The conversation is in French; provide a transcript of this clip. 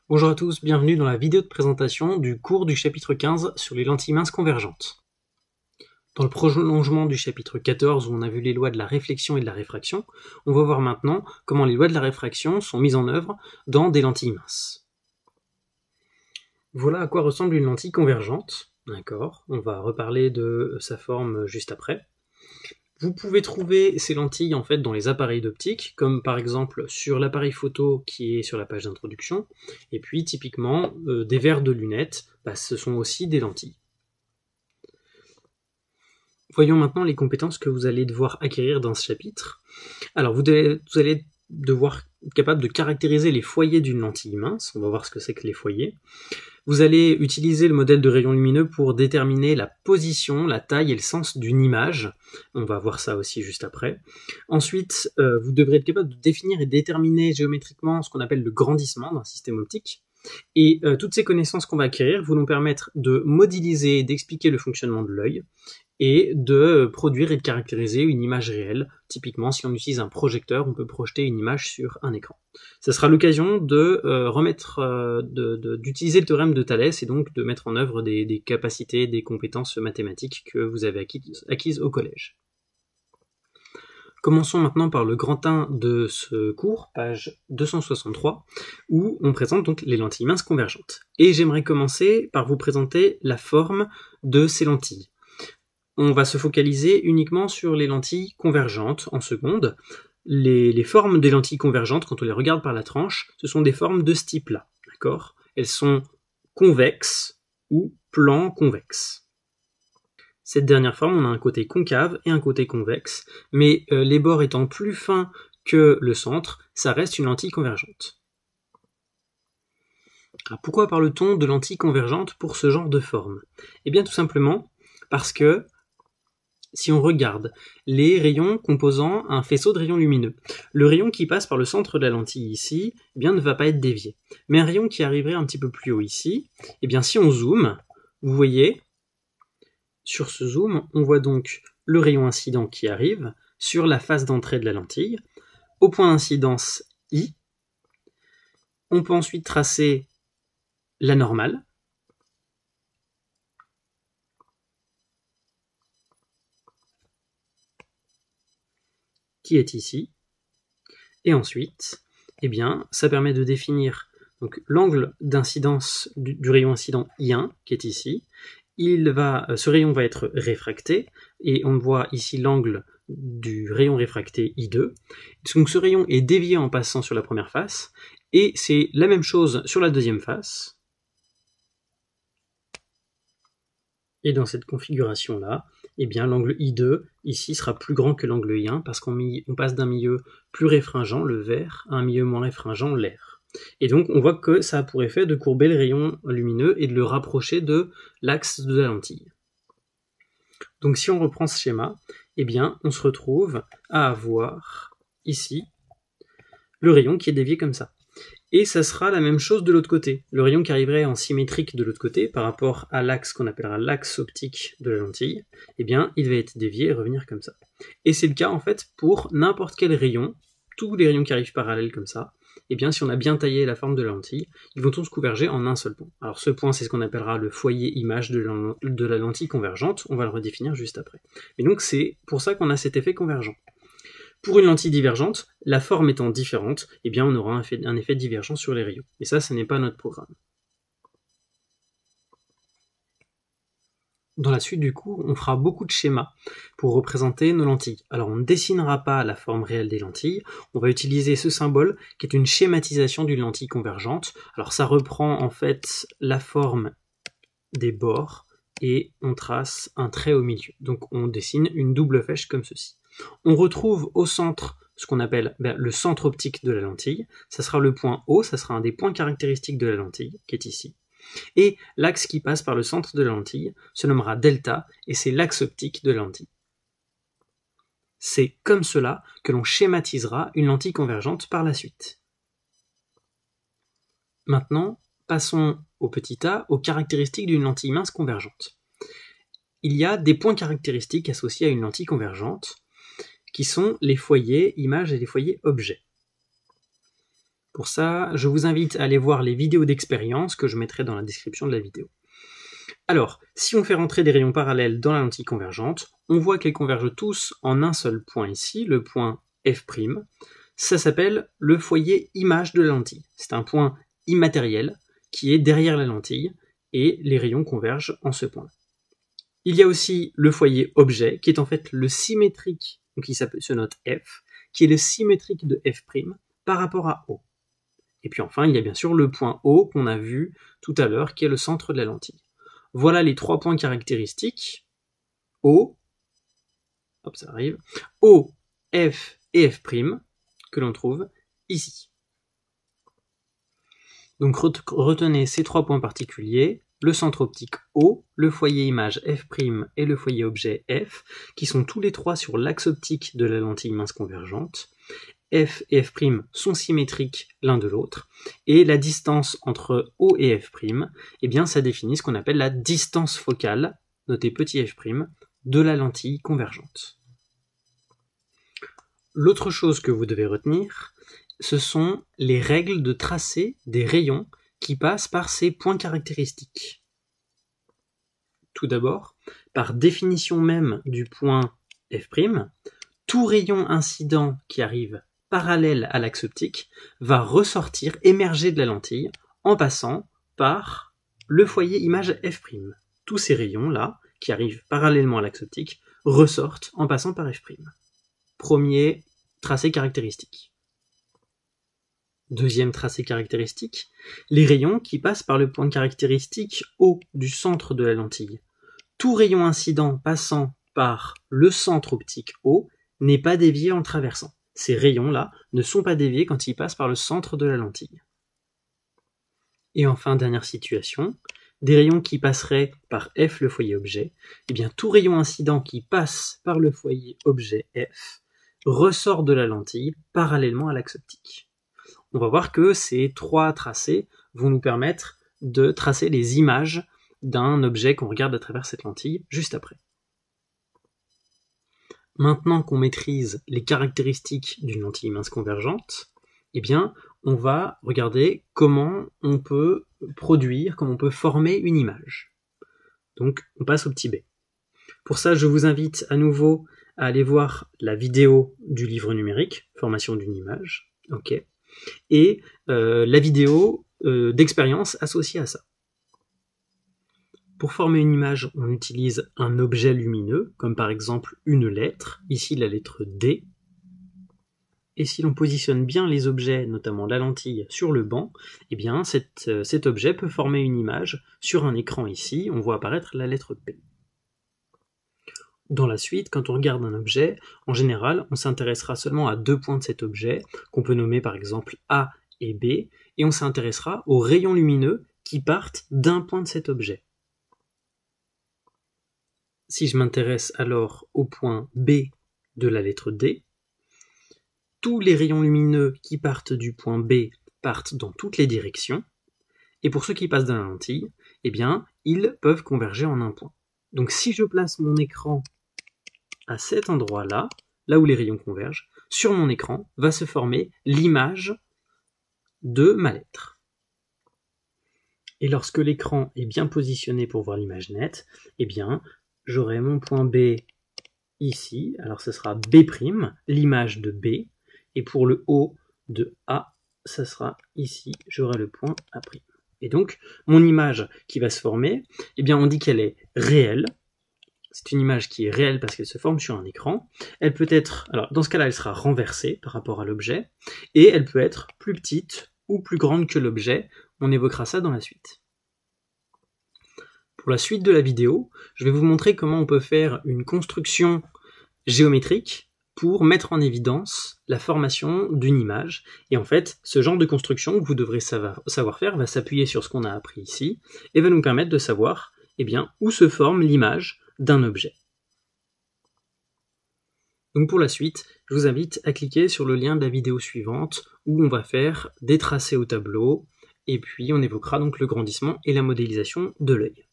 Bonjour à tous, bienvenue dans la vidéo de présentation du cours du chapitre 15 sur les lentilles minces convergentes. Dans le prolongement du chapitre 14 où on a vu les lois de la réflexion et de la réfraction, on va voir maintenant comment les lois de la réfraction sont mises en œuvre dans des lentilles minces. Voilà à quoi ressemble une lentille convergente. D'accord, on va reparler de sa forme juste après. Vous pouvez trouver ces lentilles en fait dans les appareils d'optique, comme par exemple sur l'appareil photo qui est sur la page d'introduction, et puis typiquement des verres de lunettes, ce sont aussi des lentilles. Voyons maintenant les compétences que vous allez devoir acquérir dans ce chapitre. Alors vous allez devoir être capable de caractériser les foyers d'une lentille mince, on va voir ce que c'est que les foyers. Vous allez utiliser le modèle de rayon lumineux pour déterminer la position, la taille et le sens d'une image. On va voir ça aussi juste après. Ensuite, vous devrez être capable de définir et déterminer géométriquement ce qu'on appelle le grandissement d'un système optique. Et toutes ces connaissances qu'on va acquérir vont nous permettre de modéliser et d'expliquer le fonctionnement de l'œil et de produire et de caractériser une image réelle. Typiquement, si on utilise un projecteur, on peut projeter une image sur un écran. Ça sera l'occasion de d'utiliser le théorème de Thalès et donc de mettre en œuvre des capacités, des compétences mathématiques que vous avez acquises au collège. Commençons maintenant par le grand 1 de ce cours, page 263, où on présente donc les lentilles minces convergentes. Et j'aimerais commencer par vous présenter la forme de ces lentilles. On va se focaliser uniquement sur les lentilles convergentes en seconde. Les formes des lentilles convergentes, quand on les regarde par la tranche, ce sont des formes de ce type-là, d'accord ? Elles sont convexes ou plan convexe. Cette dernière forme, on a un côté concave et un côté convexe, mais les bords étant plus fins que le centre, ça reste une lentille convergente. Alors pourquoi parle-t-on de lentille convergente pour ce genre de forme ? Eh bien tout simplement parce que si on regarde les rayons composant un faisceau de rayons lumineux, le rayon qui passe par le centre de la lentille ici, eh bien, ne va pas être dévié. Mais un rayon qui arriverait un petit peu plus haut ici, eh bien, si on zoome, vous voyez, sur ce zoom, on voit donc le rayon incident qui arrive sur la face d'entrée de la lentille, au point d'incidence I. On peut ensuite tracer la normale, qui est ici, et ensuite, eh bien, ça permet de définir donc l'angle d'incidence du rayon incident I1, qui est ici. Ce rayon va être réfracté, et on voit ici l'angle du rayon réfracté I2. Donc ce rayon est dévié en passant sur la première face, et c'est la même chose sur la deuxième face. Et dans cette configuration-là, eh bien, l'angle I2, ici, sera plus grand que l'angle I1, parce qu'on passe d'un milieu plus réfringent, le vert, à un milieu moins réfringent, l'air. Et donc, on voit que ça a pour effet de courber le rayon lumineux et de le rapprocher de l'axe de la lentille. Donc, si on reprend ce schéma, eh bien, on se retrouve à avoir, ici, le rayon qui est dévié comme ça. Et ça sera la même chose de l'autre côté. Le rayon qui arriverait en symétrique de l'autre côté par rapport à l'axe qu'on appellera l'axe optique de la lentille, eh bien, il va être dévié et revenir comme ça. Et c'est le cas en fait pour n'importe quel rayon, tous les rayons qui arrivent parallèles comme ça, eh bien, si on a bien taillé la forme de la lentille, ils vont tous converger en un seul point. Alors ce point, c'est ce qu'on appellera le foyer image de la lentille convergente, on va le redéfinir juste après. Et donc c'est pour ça qu'on a cet effet convergent. Pour une lentille divergente, la forme étant différente, eh bien on aura un effet divergent sur les rayons. Et ça, ce n'est pas notre programme. Dans la suite du cours, on fera beaucoup de schémas pour représenter nos lentilles. Alors on ne dessinera pas la forme réelle des lentilles, on va utiliser ce symbole qui est une schématisation d'une lentille convergente. Alors ça reprend en fait la forme des bords et on trace un trait au milieu. Donc on dessine une double flèche comme ceci. On retrouve au centre ce qu'on appelle le centre optique de la lentille. Ça sera le point O, ça sera un des points caractéristiques de la lentille, qui est ici. Et l'axe qui passe par le centre de la lentille se nommera delta, et c'est l'axe optique de la lentille. C'est comme cela que l'on schématisera une lentille convergente par la suite. Maintenant, passons au petit a, aux caractéristiques d'une lentille mince convergente. Il y a des points caractéristiques associés à une lentille convergente, qui sont les foyers images et les foyers objets. Pour ça, je vous invite à aller voir les vidéos d'expérience que je mettrai dans la description de la vidéo. Alors, si on fait rentrer des rayons parallèles dans la lentille convergente, on voit qu'elles convergent tous en un seul point ici, le point F'. Ça s'appelle le foyer image de la lentille. C'est un point immatériel qui est derrière la lentille et les rayons convergent en ce point-là. Il y a aussi le foyer objet qui est en fait le symétrique, donc il se note F, qui est le symétrique de F' par rapport à O. Et puis enfin, il y a bien sûr le point O qu'on a vu tout à l'heure qui est le centre de la lentille. Voilà les trois points caractéristiques O, hop, ça arrive, O, F et F' que l'on trouve ici. Donc retenez ces trois points particuliers, le centre optique O, le foyer image F' et le foyer objet F, qui sont tous les trois sur l'axe optique de la lentille mince convergente. F et F' sont symétriques l'un de l'autre, et la distance entre O et F', eh bien, ça définit ce qu'on appelle la distance focale, notée petit f', de la lentille convergente. L'autre chose que vous devez retenir, ce sont les règles de tracé des rayons qui passent par ces points caractéristiques. Tout d'abord, par définition même du point F', tout rayon incident qui arrive parallèle à l'axe optique va ressortir, émerger de la lentille en passant par le foyer image F'. Tous ces rayons-là, qui arrivent parallèlement à l'axe optique, ressortent en passant par F'. Premier tracé caractéristique. Deuxième tracé caractéristique, les rayons qui passent par le point caractéristique O du centre de la lentille. Tout rayon incident passant par le centre optique O n'est pas dévié en traversant. Ces rayons-là ne sont pas déviés quand ils passent par le centre de la lentille. Et enfin, dernière situation, des rayons qui passeraient par F, le foyer objet, eh bien tout rayon incident qui passe par le foyer objet F ressort de la lentille parallèlement à l'axe optique. On va voir que ces trois tracés vont nous permettre de tracer les images d'un objet qu'on regarde à travers cette lentille juste après. Maintenant qu'on maîtrise les caractéristiques d'une lentille mince convergente, eh bien, on va regarder comment on peut produire, comment on peut former une image. Donc, on passe au petit b. Pour ça, je vous invite à nouveau à aller voir la vidéo du livre numérique, Formation d'une image, ok, et la vidéo d'expérience associée à ça. Pour former une image, on utilise un objet lumineux, comme par exemple une lettre, ici la lettre D. Et si l'on positionne bien les objets, notamment la lentille, sur le banc, eh bien cet objet peut former une image sur un écran ici, on voit apparaître la lettre P. Dans la suite, quand on regarde un objet, en général, on s'intéressera seulement à deux points de cet objet, qu'on peut nommer par exemple A et B, et on s'intéressera aux rayons lumineux qui partent d'un point de cet objet. Si je m'intéresse alors au point B de la lettre D, tous les rayons lumineux qui partent du point B partent dans toutes les directions, et pour ceux qui passent dans la lentille, eh bien, ils peuvent converger en un point. Donc si je place mon écran à cet endroit-là, là où les rayons convergent, sur mon écran va se former l'image de ma lettre. Et lorsque l'écran est bien positionné pour voir l'image nette, eh bien, j'aurai mon point B ici, alors ce sera B', l'image de B, et pour le haut de A, ça sera ici, j'aurai le point A'. Et donc, mon image qui va se former, eh bien, on dit qu'elle est réelle. C'est une image qui est réelle parce qu'elle se forme sur un écran. Elle peut être, alors dans ce cas-là, elle sera renversée par rapport à l'objet, et elle peut être plus petite ou plus grande que l'objet. On évoquera ça dans la suite. Pour la suite de la vidéo, je vais vous montrer comment on peut faire une construction géométrique pour mettre en évidence la formation d'une image. Et en fait, ce genre de construction que vous devrez savoir faire va s'appuyer sur ce qu'on a appris ici et va nous permettre de savoir eh bien, où se forme l'image d'un objet. Donc pour la suite, je vous invite à cliquer sur le lien de la vidéo suivante où on va faire des tracés au tableau et puis on évoquera donc le grandissement et la modélisation de l'œil.